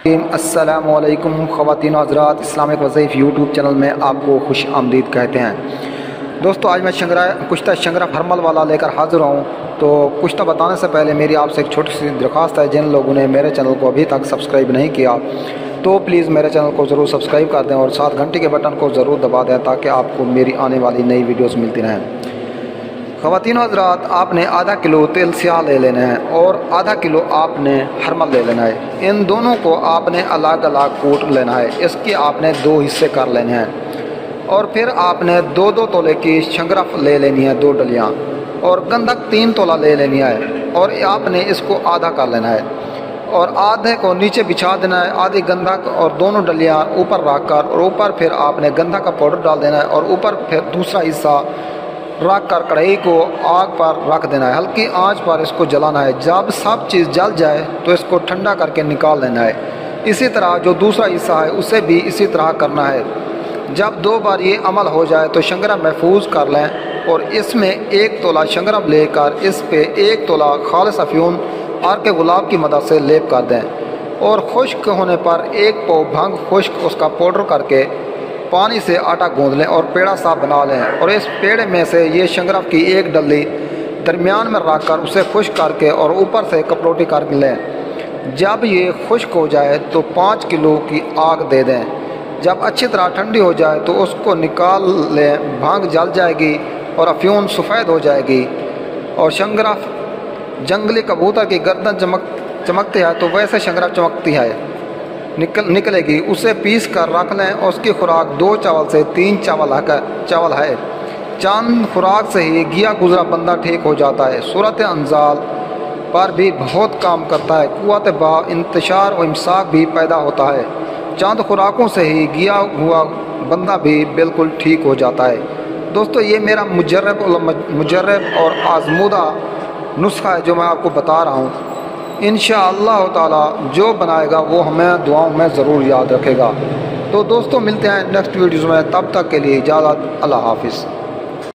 अस्सलामुअलैकुम ख़वातीन हज़रात, Islamic वज़ीफ़ YouTube channel में आपको खुश आमदीद कहते हैं। दोस्तों, आज मैं कुश्ता शंगरा फरमल वाला लेकर हाज़िर हूँ। तो कुश्ता बताने से पहले मेरी आपसे एक छोटी सी दरख्वास्त है। जिन लोगों ने मेरे चैनल को अभी तक सब्सक्राइब नहीं किया तो प्लीज़ मेरे चैनल को ज़रूर सब्सक्राइब कर दें और साथ घंटी के बटन को ज़रूर दबा दें ताकि आपको मेरी आने वाली नई वीडियोज़ मिलती रहें। ख़वातीन हज़रात, आपने आधा किलो तेल स्याह ले लेना है और आधा किलो आपने हरमल ले लेना है। इन दोनों को आपने अलग अलग कूट लेना है। इसके आपने दो हिस्से कर लेने हैं और फिर आपने 2-2 तोले की शंगरफ ले लेनी है, 2 डलियाँ, और गंधक 3 तोला ले लेनी है और आपने इसको आधा कर लेना है और आधे को नीचे बिछा देना है। आधी गंधक और दोनों डलियाँ ऊपर रख कर और ऊपर फिर आपने गंधक का पाउडर डाल देना है और ऊपर फिर दूसरा हिस्सा रख कर कढ़ाई को आग पर रख देना है। हल्की आंच पर इसको जलाना है। जब सब चीज़ जल जाए तो इसको ठंडा करके निकाल लेना है। इसी तरह जो दूसरा हिस्सा है उसे भी इसी तरह करना है। जब 2 बार ये अमल हो जाए तो शंगरम महफूज कर लें और इसमें 1 तोला शंगरम लेकर इस पे 1 तोला खालिस अफ्यून आर के गुलाब की मदद से लेप कर दें और खुश्क होने पर 1 पाव भंग खुश्क उसका पाउडर करके पानी से आटा गूंद लें और पेड़ा साफ बना लें और इस पेड़े में से ये शंगरफ की 1 डली दरमियान में रख कर उसे खुश्क करके और ऊपर से कपलोटी कर लें। जब ये खुश्क हो जाए तो 5 किलो की आग दे दें। जब अच्छी तरह ठंडी हो जाए तो उसको निकाल लें। भांग जल जाएगी और अफ्यून सफ़ेद हो जाएगी और शंगरफ जंगली कबूतर की गर्दन चमकती है तो वैसे शंगरफ चमकती है निकलेगी। उसे पीस कर रख लें और उसकी खुराक 2 चावल से 3 चावल है। चंद खुराक से ही गिया गुजरा बंदा ठीक हो जाता है। सूरत अंजाल पर भी बहुत काम करता है। कुव्वत बा इंतशार व इमसाक भी पैदा होता है। चंद खुराकों से ही गिया हुआ बंदा भी बिल्कुल ठीक हो जाता है। दोस्तों, ये मेरा मुजर्रब और आजमूदा नुस्खा है जो मैं आपको बता रहा हूँ। इंशाअल्लाह ताला जो बनाएगा वो हमें दुआओं में ज़रूर याद रखेगा। तो दोस्तों, मिलते हैं नेक्स्ट वीडियोज़ में। तब तक के लिए इजाज़त। अल्लाह हाफिज़।